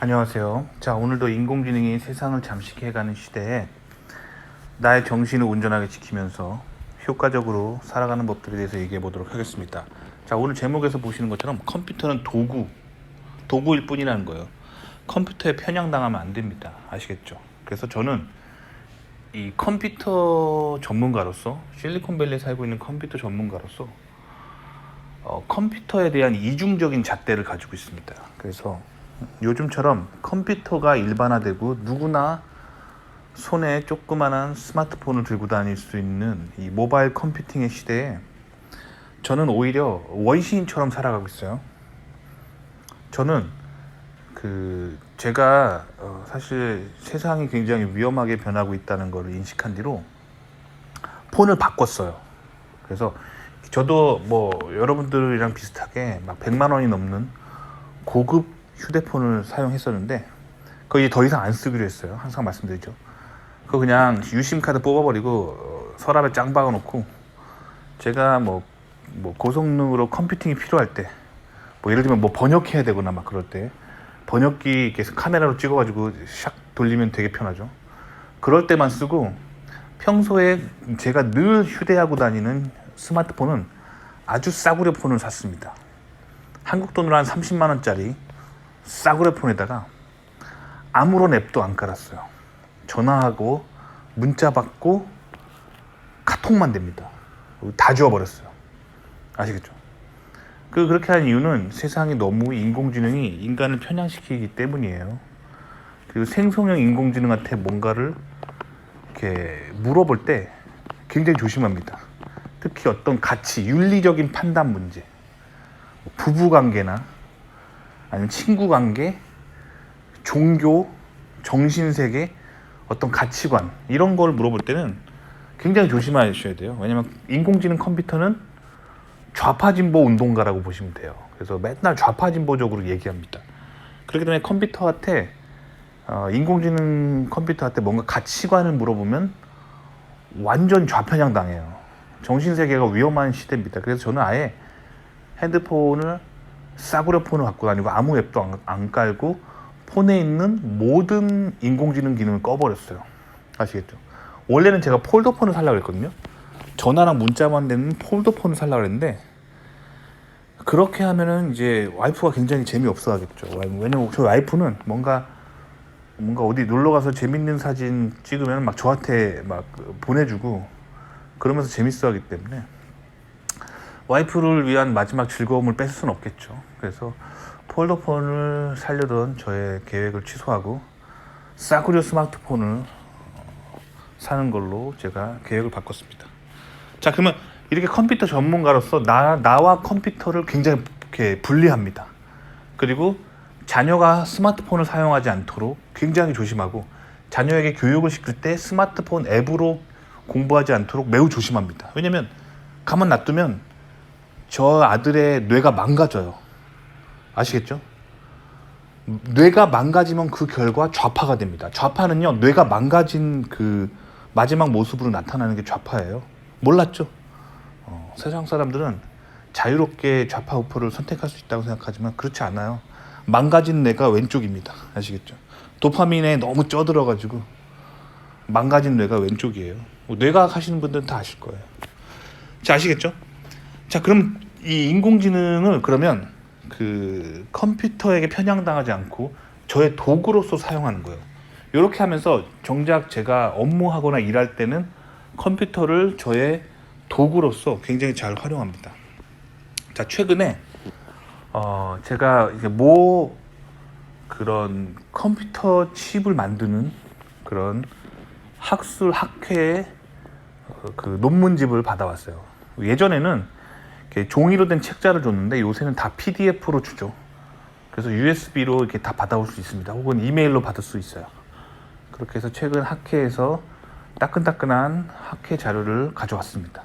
안녕하세요. 자, 오늘도 인공지능이 세상을 잠식해가는 시대에 나의 정신을 온전하게 지키면서 효과적으로 살아가는 법들에 대해서 얘기해 보도록 하겠습니다. 자, 오늘 제목에서 보시는 것처럼 컴퓨터는 도구일 뿐이라는 거예요. 컴퓨터에 편향당하면 안 됩니다. 아시겠죠? 그래서 저는 이 컴퓨터 전문가로서, 실리콘밸리에 살고 있는 컴퓨터 전문가로서 컴퓨터에 대한 이중적인 잣대를 가지고 있습니다. 그래서 요즘처럼 컴퓨터가 일반화되고 누구나 손에 조그만한 스마트폰을 들고 다닐 수 있는 이 모바일 컴퓨팅의 시대에 저는 오히려 원시인처럼 살아가고 있어요. 저는 제가 사실 세상이 굉장히 위험하게 변하고 있다는 걸 인식한 뒤로 폰을 바꿨어요. 그래서 저도 뭐 여러분들이랑 비슷하게 막 100만 원이 넘는 고급 휴대폰을 사용했었는데 그거 이제 더 이상 안 쓰기로 했어요. 항상 말씀드리죠. 그거 그냥 유심 카드 뽑아버리고 서랍에 짱 박아놓고 제가 뭐 고성능으로 컴퓨팅이 필요할 때 뭐 예를 들면 뭐 번역해야 되거나 막 그럴 때 번역기 계속 카메라로 찍어가지고 샥 돌리면 되게 편하죠. 그럴 때만 쓰고 평소에 제가 늘 휴대하고 다니는 스마트폰은 아주 싸구려 폰을 샀습니다. 한국 돈으로 한 30만 원짜리 싸구려 폰에다가 아무런 앱도 안 깔았어요. 전화하고 문자 받고 카톡만 됩니다. 다 지워버렸어요. 아시겠죠? 그렇게 한 이유는 세상이 너무 인공지능이 인간을 편향시키기 때문이에요. 그리고 생성형 인공지능한테 뭔가를 이렇게 물어볼 때 굉장히 조심합니다. 특히 어떤 가치, 윤리적인 판단 문제, 부부관계나 아니면 친구관계, 종교, 정신세계, 어떤 가치관 이런 걸 물어볼 때는 굉장히 조심하셔야 돼요. 왜냐면 인공지능 컴퓨터는 좌파진보 운동가라고 보시면 돼요. 그래서 맨날 좌파진보적으로 얘기합니다. 그렇기 때문에 컴퓨터한테 인공지능 컴퓨터한테 뭔가 가치관을 물어보면 완전 좌편향 당해요. 정신세계가 위험한 시대입니다. 그래서 저는 아예 핸드폰을 싸구려 폰을 갖고 다니고 아무 앱도 안 깔고 폰에 있는 모든 인공지능 기능을 꺼버렸어요. 아시겠죠? 원래는 제가 폴더폰을 살려고 했거든요. 전화랑 문자만 되는 폴더폰을 살려고 했는데 그렇게 하면은 이제 와이프가 굉장히 재미없어 하겠죠. 왜냐면 저희 와이프는 뭔가 어디 놀러 가서 재밌는 사진 찍으면 막 저한테 막 보내주고 그러면서 재밌어 하기 때문에 와이프를 위한 마지막 즐거움을 뺏을 수는 없겠죠. 그래서 폴더폰을 살려던 저의 계획을 취소하고 싸구려 스마트폰을 사는 걸로 제가 계획을 바꿨습니다. 자, 그러면 이렇게 컴퓨터 전문가로서 나와 컴퓨터를 굉장히 이렇게 분리합니다. 그리고 자녀가 스마트폰을 사용하지 않도록 굉장히 조심하고 자녀에게 교육을 시킬 때 스마트폰 앱으로 공부하지 않도록 매우 조심합니다. 왜냐면 가만 놔두면 저 아들의 뇌가 망가져요. 아시겠죠? 뇌가 망가지면 그 결과 좌파가 됩니다. 좌파는요, 뇌가 망가진 그 마지막 모습으로 나타나는 게 좌파예요. 몰랐죠? 세상 사람들은 자유롭게 좌파 우파를 선택할 수 있다고 생각하지만 그렇지 않아요. 망가진 뇌가 왼쪽입니다. 아시겠죠? 도파민에 너무 쪄들어가지고 망가진 뇌가 왼쪽이에요. 뇌과학 하시는 분들은 다 아실 거예요. 자, 아시겠죠? 자, 그럼 이 인공지능을 그러면 그 컴퓨터에게 편향당하지 않고 저의 도구로서 사용하는 거예요. 이렇게 하면서 정작 제가 업무하거나 일할 때는 컴퓨터를 저의 도구로서 굉장히 잘 활용합니다. 자, 최근에 제가 이제 그런 컴퓨터 칩을 만드는 그런 학회의 그 논문집을 받아왔어요. 예전에는 이렇게 종이로 된 책자를 줬는데 요새는 다 PDF로 주죠. 그래서 USB로 이렇게 다 받아올 수 있습니다. 혹은 이메일로 받을 수 있어요. 그렇게 해서 최근 학회에서 따끈따끈한 학회 자료를 가져왔습니다.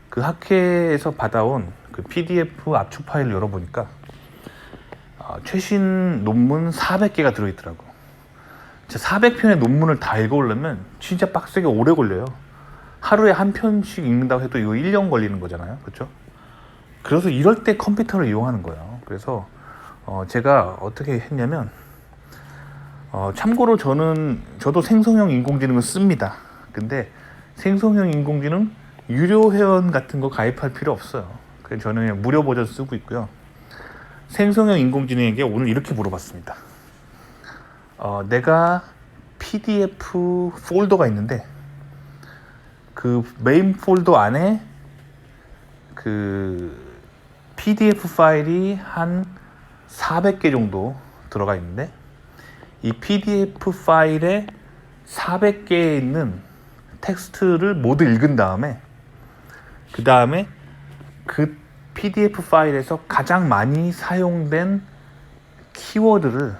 그 학회에서 받아온 그 PDF 압축 파일을 열어보니까 최신 논문 400개가 들어있더라고. 400편의 논문을 다 읽어오려면 진짜 빡세게 오래 걸려요. 하루에 한 편씩 읽는다고 해도 이거 1년 걸리는 거잖아요. 그렇죠? 그래서 이럴 때 컴퓨터를 이용하는 거예요. 그래서 제가 어떻게 했냐면 참고로 저도 생성형 인공지능을 씁니다. 근데 생성형 인공지능 유료 회원 같은 거 가입할 필요 없어요. 그래서 저는 그냥 무료 버전 쓰고 있고요. 생성형 인공지능에게 오늘 이렇게 물어봤습니다. 내가 PDF 폴더가 있는데 그 메인 폴더 안에 그 PDF 파일이 한 400개 정도 들어가 있는데 이 PDF 파일에 400개에 있는 텍스트를 모두 읽은 다음에 그 PDF 파일에서 가장 많이 사용된 키워드를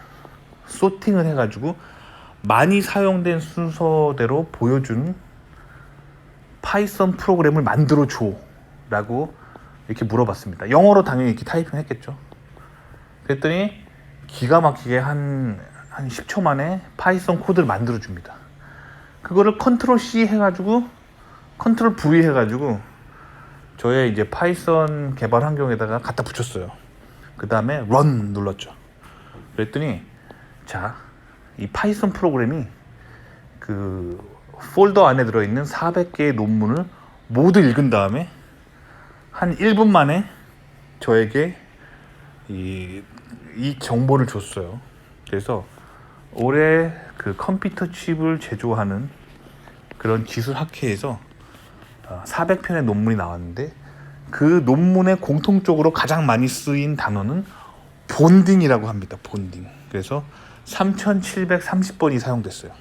소팅을 해가지고 많이 사용된 순서대로 보여주는 파이썬 프로그램을 만들어 줘 라고 이렇게 물어봤습니다. 영어로 당연히 이렇게 타이핑 했겠죠. 그랬더니 기가 막히게 한 10초 만에 파이썬 코드를 만들어 줍니다. 그거를 컨트롤 C 해가지고 컨트롤 V 해가지고 저의 이제 파이썬 개발 환경에다가 갖다 붙였어요. 그 다음에 run 눌렀죠. 그랬더니 자, 이 파이썬 프로그램이 그 폴더 안에 들어있는 400개의 논문을 모두 읽은 다음에 한 1분 만에 저에게 이 정보를 줬어요. 그래서 올해 그 컴퓨터 칩을 제조하는 그런 기술 학회에서 400편의 논문이 나왔는데 그 논문에 공통적으로 가장 많이 쓰인 단어는 본딩이라고 합니다. 본딩. 그래서 3730번이 사용됐어요.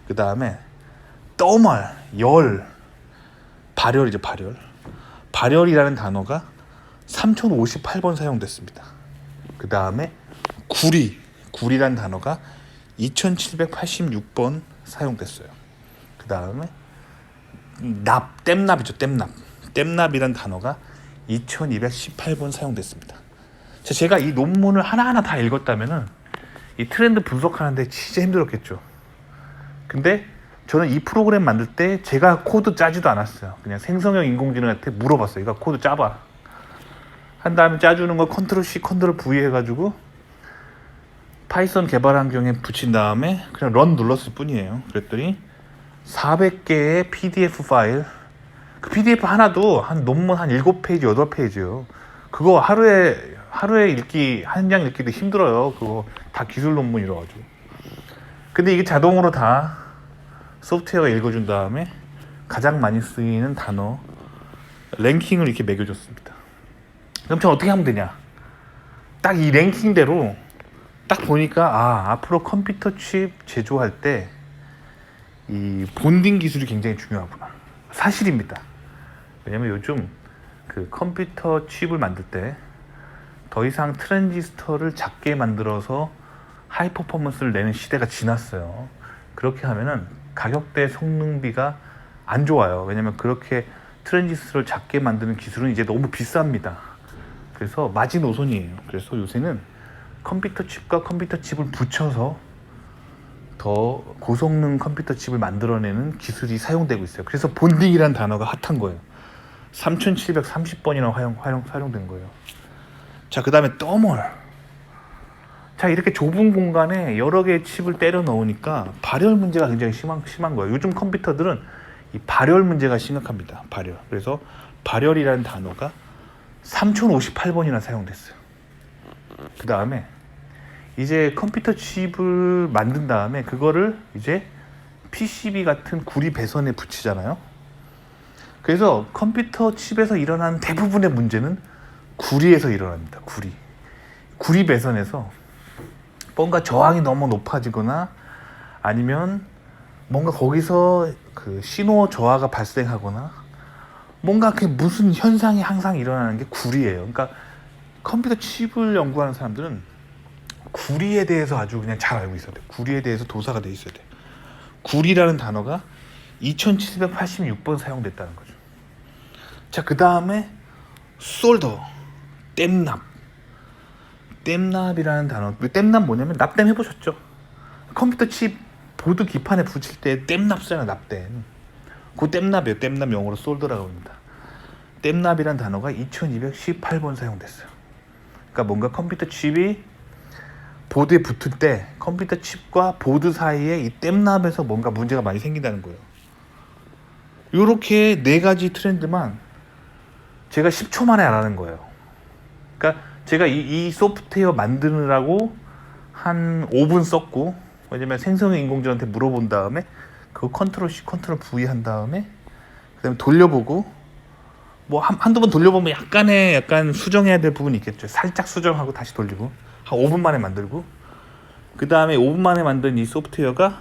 그 다음에 떠말, 열, 발열이죠. 발열이라는 단어가 3058번 사용됐습니다. 그 다음에 구리라는 단어가 2786번 사용됐어요. 그 다음에 땜납이죠. 땜납이라는 단어가 2218번 사용됐습니다. 제가 이 논문을 하나하나 다 읽었다면은 이 트렌드 분석하는데 진짜 힘들었겠죠. 근데 저는 이 프로그램 만들 때 제가 코드 짜지도 않았어요. 그냥 생성형 인공지능한테 물어봤어요. 이거 코드 짜봐. 한 다음에 짜주는 거 컨트롤 C, 컨트롤 V 해가지고 파이썬 개발 환경에 붙인 다음에 그냥 런 눌렀을 뿐이에요. 그랬더니 400개의 PDF 파일, 그 PDF 하나도 한 논문 한 7페이지, 8페이지요. 그거 하루에 읽기, 한 장 읽기도 힘들어요. 그거 다 기술 논문이라가지고. 근데 이게 자동으로 다 소프트웨어가 읽어준 다음에 가장 많이 쓰이는 단어 랭킹을 이렇게 매겨줬습니다. 그럼 저 어떻게 하면 되냐? 딱 이 랭킹대로 딱 보니까 앞으로 컴퓨터 칩 제조할 때 이 본딩 기술이 굉장히 중요하구나. 사실입니다. 왜냐면 요즘 그 컴퓨터 칩을 만들 때 더 이상 트랜지스터를 작게 만들어서 하이 퍼포먼스를 내는 시대가 지났어요. 그렇게 하면은 가격대 성능비가 안 좋아요. 왜냐면 그렇게 트랜지스터를 작게 만드는 기술은 이제 너무 비쌉니다. 그래서 마지노선이에요. 그래서 요새는 컴퓨터 칩과 컴퓨터 칩을 붙여서 더 고성능 컴퓨터 칩을 만들어내는 기술이 사용되고 있어요. 그래서 본딩이라는 단어가 핫한 거예요. 3730번이나 사용된 거예요. 자, 그 다음에 떠멀. 자, 이렇게 좁은 공간에 여러 개의 칩을 때려 넣으니까 발열 문제가 굉장히 심한 거예요. 요즘 컴퓨터들은 이 발열 문제가 심각합니다. 발열. 그래서 발열이라는 단어가 3058번이나 사용됐어요. 그 다음에 이제 컴퓨터 칩을 만든 다음에 그거를 이제 PCB 같은 구리 배선에 붙이잖아요. 그래서 컴퓨터 칩에서 일어나는 대부분의 문제는 구리에서 일어납니다. 구리 배선에서 뭔가 저항이 너무 높아지거나 아니면 뭔가 거기서 그 신호 저하가 발생하거나 뭔가 그 무슨 현상이 항상 일어나는 게 구리예요. 그러니까 컴퓨터 칩을 연구하는 사람들은 구리에 대해서 아주 그냥 잘 알고 있어야 돼. 구리에 대해서 도사가 돼 있어야 돼. 구리라는 단어가 2786번 사용됐다는 거죠. 자, 그 다음에 솔더, 땜납이라는 단어. 땜납 뭐냐면 납땜 해보셨죠? 컴퓨터 칩 보드 기판에 붙일 때 땜납 쓰잖아요. 납땜. 그 땜납이에요. 땜납 영어로 솔더라고 합니다. 땜납이라는 단어가 2218번 사용됐어요. 그러니까 뭔가 컴퓨터 칩이 보드에 붙을 때 컴퓨터 칩과 보드 사이에 이 댐납에서 뭔가 문제가 많이 생긴다는 거예요. 요렇게 네 가지 트렌드만 제가 10초 만에 알아낸 거예요. 그러니까 제가 이 소프트웨어 만드느라고 한 5분 썼고, 왜냐면 생성형 인공지능한테 물어본 다음에 그거 컨트롤 C, 컨트롤 V 한 다음에 그다음에 돌려보고, 뭐 한두 번 돌려보면 약간 수정해야 될 부분이 있겠죠. 살짝 수정하고 다시 돌리고 한 5분 만에 만들고, 그 다음에 5분 만에 만든 이 소프트웨어가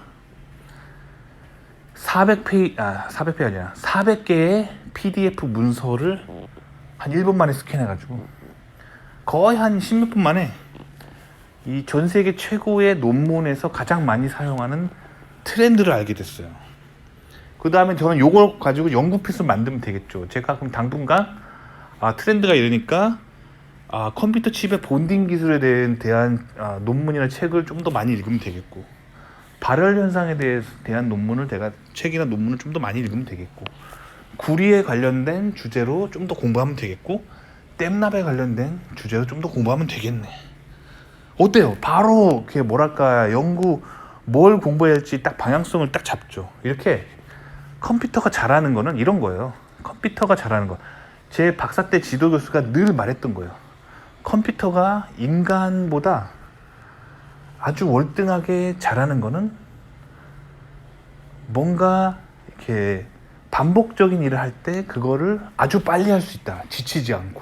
400페이지 아니라 400개의 PDF 문서를 한 1분 만에 스캔해가지고 거의 한 10몇 분 만에 이 전 세계 최고의 논문에서 가장 많이 사용하는 트렌드를 알게 됐어요. 그 다음에 저는 요걸 가지고 연구 피스를 만들면 되겠죠. 제가 그럼 당분간 트렌드가 이러니까 컴퓨터 칩의 본딩 기술에 대한 논문이나 책을 좀 더 많이 읽으면 되겠고, 발열 현상에 대한 논문을 책이나 논문을 좀 더 많이 읽으면 되겠고, 구리에 관련된 주제로 좀 더 공부하면 되겠고, 댐납에 관련된 주제로 좀 더 공부하면 되겠네. 어때요? 바로 그게 뭐랄까, 연구 뭘 공부해야 할지 딱 방향성을 딱 잡죠. 이렇게 컴퓨터가 잘하는 거는 이런 거예요. 컴퓨터가 잘하는 거. 제 박사 때 지도 교수가 늘 말했던 거예요. 컴퓨터가 인간보다 아주 월등하게 잘하는 거는 뭔가 이렇게 반복적인 일을 할 때 그거를 아주 빨리 할 수 있다. 지치지 않고.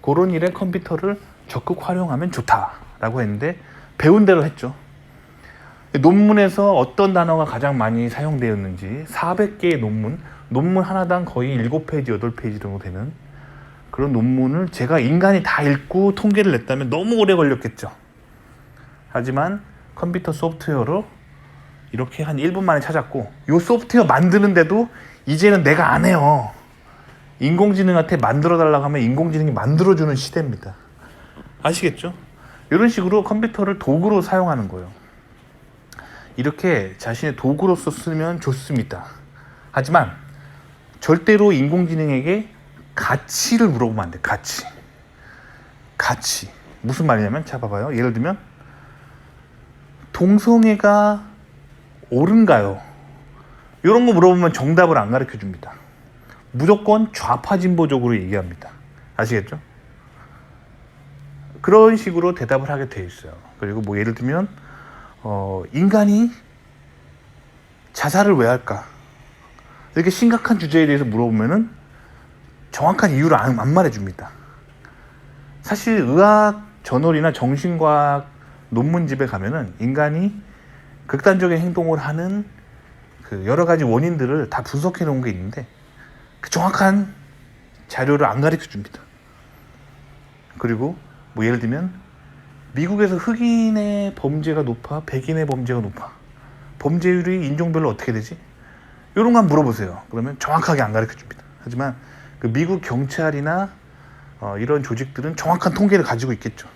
그런 일에 컴퓨터를 적극 활용하면 좋다라고 했는데, 배운 대로 했죠. 논문에서 어떤 단어가 가장 많이 사용되었는지 400개의 논문 하나당 거의 7페이지, 8페이지 정도 되는 그런 논문을 제가 인간이 다 읽고 통계를 냈다면 너무 오래 걸렸겠죠. 하지만 컴퓨터 소프트웨어로 이렇게 한 1분 만에 찾았고, 이 소프트웨어 만드는데도 이제는 내가 안 해요. 인공지능한테 만들어 달라고 하면 인공지능이 만들어주는 시대입니다. 아시겠죠? 이런 식으로 컴퓨터를 도구로 사용하는 거예요. 이렇게 자신의 도구로서 쓰면 좋습니다. 하지만 절대로 인공지능에게 가치를 물어보면 안 돼. 가치. 무슨 말이냐면, 자 봐봐요. 예를 들면 동성애가 옳은가요? 이런 거 물어보면 정답을 안 가르쳐 줍니다. 무조건 좌파 진보적으로 얘기합니다. 아시겠죠? 그런 식으로 대답을 하게 돼 있어요. 그리고 뭐 예를 들면 인간이 자살을 왜 할까? 이렇게 심각한 주제에 대해서 물어보면은 정확한 이유를 안 말해줍니다. 사실 의학 저널이나 정신과학 논문집에 가면은 인간이 극단적인 행동을 하는 그 여러 가지 원인들을 다 분석해 놓은 게 있는데, 그 정확한 자료를 안 가르쳐 줍니다. 그리고 뭐 예를 들면 미국에서 흑인의 범죄가 높아, 백인의 범죄가 높아, 범죄율이 인종별로 어떻게 되지? 이런 거 한번 물어보세요. 그러면 정확하게 안 가르쳐 줍니다. 하지만 그 미국 경찰이나 이런 조직들은 정확한 통계를 가지고 있겠죠.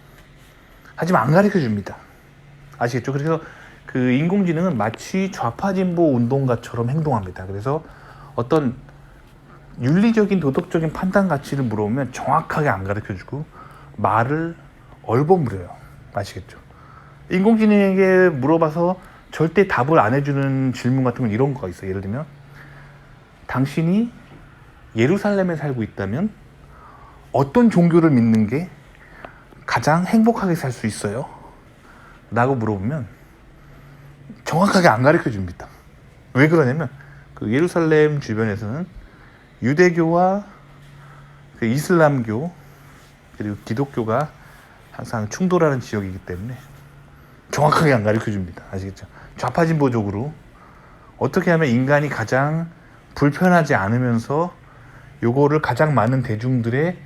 하지만 안 가르쳐 줍니다. 아시겠죠? 그래서 그 인공지능은 마치 좌파 진보 운동가처럼 행동합니다. 그래서 어떤 윤리적인 도덕적인 판단 가치를 물어보면 정확하게 안 가르쳐 주고 말을 얼버무려요. 아시겠죠? 인공지능에게 물어봐서 절대 답을 안 해주는 질문 같은 건 이런 거가 있어요. 예를 들면, 당신이 예루살렘에 살고 있다면 어떤 종교를 믿는 게 가장 행복하게 살 수 있어요? 라고 물어보면 정확하게 안 가르쳐 줍니다. 왜 그러냐면, 그 예루살렘 주변에서는 유대교와 그 이슬람교 그리고 기독교가 항상 충돌하는 지역이기 때문에 정확하게 안 가르쳐 줍니다. 아시겠죠? 좌파 진보적으로 어떻게 하면 인간이 가장 불편하지 않으면서 요거를 가장 많은 대중들의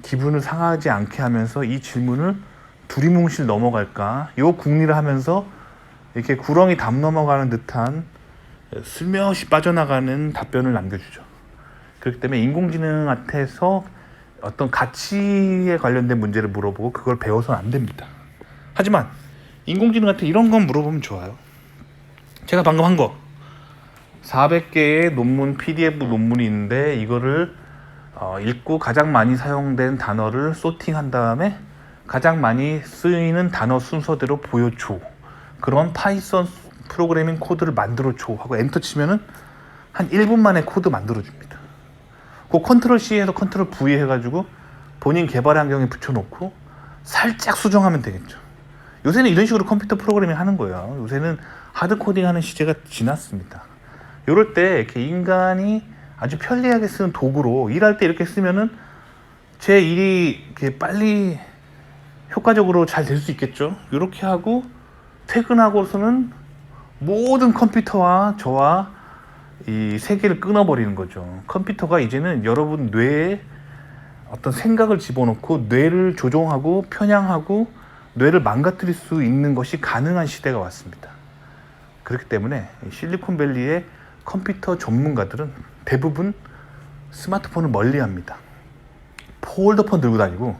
기분을 상하지 않게 하면서 이 질문을 두리뭉실 넘어갈까, 요 궁리를 하면서 이렇게 구렁이 담 넘어가는 듯한 슬며시 빠져나가는 답변을 남겨주죠. 그렇기 때문에 인공지능한테서 어떤 가치에 관련된 문제를 물어보고 그걸 배워서는 안 됩니다. 하지만 인공지능한테 이런 건 물어보면 좋아요. 제가 방금 한 거 400개의 논문, PDF 논문이 있는데 이거를 읽고 가장 많이 사용된 단어를 소팅한 다음에 가장 많이 쓰이는 단어 순서대로 보여줘. 그런 파이썬 프로그래밍 코드를 만들어줘 하고 엔터 치면은 한 1분 만에 코드 만들어줍니다. 그 컨트롤 C에서 컨트롤 V 해가지고 본인 개발 환경에 붙여놓고 살짝 수정하면 되겠죠. 요새는 이런 식으로 컴퓨터 프로그래밍 하는 거예요. 요새는 하드 코딩 하는 시대가 지났습니다. 이럴 때 이렇게 인간이 아주 편리하게 쓰는 도구로 일할 때 이렇게 쓰면은 제 일이 이렇게 빨리 효과적으로 잘 될 수 있겠죠. 이렇게 하고 퇴근하고서는 모든 컴퓨터와 저와 이 세계를 끊어버리는 거죠. 컴퓨터가 이제는 여러분 뇌에 어떤 생각을 집어넣고 뇌를 조종하고 편향하고 뇌를 망가뜨릴 수 있는 것이 가능한 시대가 왔습니다. 그렇기 때문에 실리콘밸리의 컴퓨터 전문가들은 대부분 스마트폰을 멀리합니다. 폴더폰 들고 다니고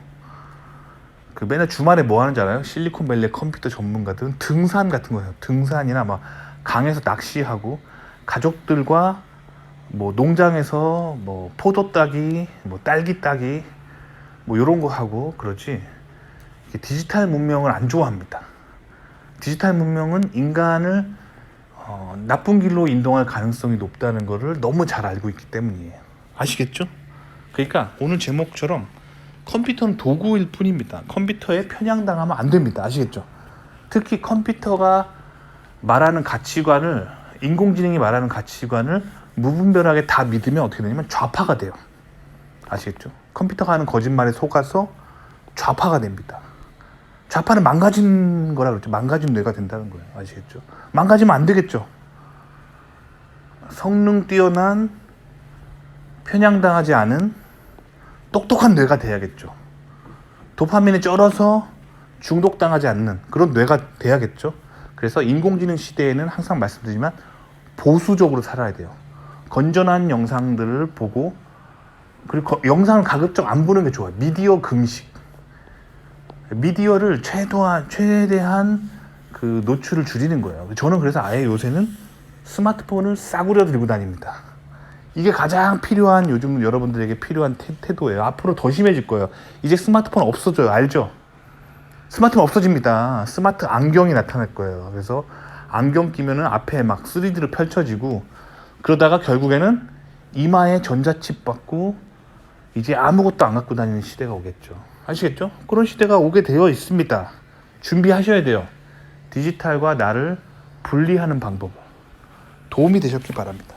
그 맨날 주말에 뭐 하는지 알아요? 실리콘밸리의 컴퓨터 전문가들은 등산 같은 거예요. 등산이나 막 강에서 낚시하고 가족들과 뭐 농장에서 뭐 포도 따기, 뭐 딸기 따기 뭐 이런 거 하고 그러지 디지털 문명을 안 좋아합니다. 디지털 문명은 인간을 나쁜 길로 인도할 가능성이 높다는 것을 너무 잘 알고 있기 때문이에요. 아시겠죠? 그러니까 오늘 제목처럼 컴퓨터는 도구일 뿐입니다. 컴퓨터에 편향당하면 안 됩니다. 아시겠죠? 특히 컴퓨터가 말하는 가치관을 인공지능이 말하는 가치관을 무분별하게 다 믿으면 어떻게 되냐면 좌파가 돼요. 아시겠죠? 컴퓨터가 하는 거짓말에 속아서 좌파가 됩니다. 좌파는 망가진 거라 그랬죠. 망가진 뇌가 된다는 거예요. 아시겠죠? 망가지면 안 되겠죠. 성능 뛰어난 편향당하지 않은 똑똑한 뇌가 돼야겠죠. 도파민에 쩔어서 중독당하지 않는 그런 뇌가 돼야겠죠. 그래서 인공지능 시대에는 항상 말씀드리지만 보수적으로 살아야 돼요. 건전한 영상들을 보고 그리고 영상을 가급적 안 보는 게 좋아요. 미디어 금식. 미디어를 최대한 그 노출을 줄이는 거예요. 저는 그래서 아예 요새는 스마트폰을 싸구려 들고 다닙니다. 이게 가장 필요한 요즘 여러분들에게 필요한 태도예요. 앞으로 더 심해질 거예요. 이제 스마트폰 없어져요. 알죠? 스마트폰 없어집니다. 스마트 안경이 나타날 거예요. 그래서 안경 끼면은 앞에 막 3D로 펼쳐지고 그러다가 결국에는 이마에 전자칩 받고 이제 아무것도 안 갖고 다니는 시대가 오겠죠. 아시겠죠? 그런 시대가 오게 되어 있습니다. 준비하셔야 돼요. 디지털과 나를 분리하는 방법. 도움이 되셨길 바랍니다.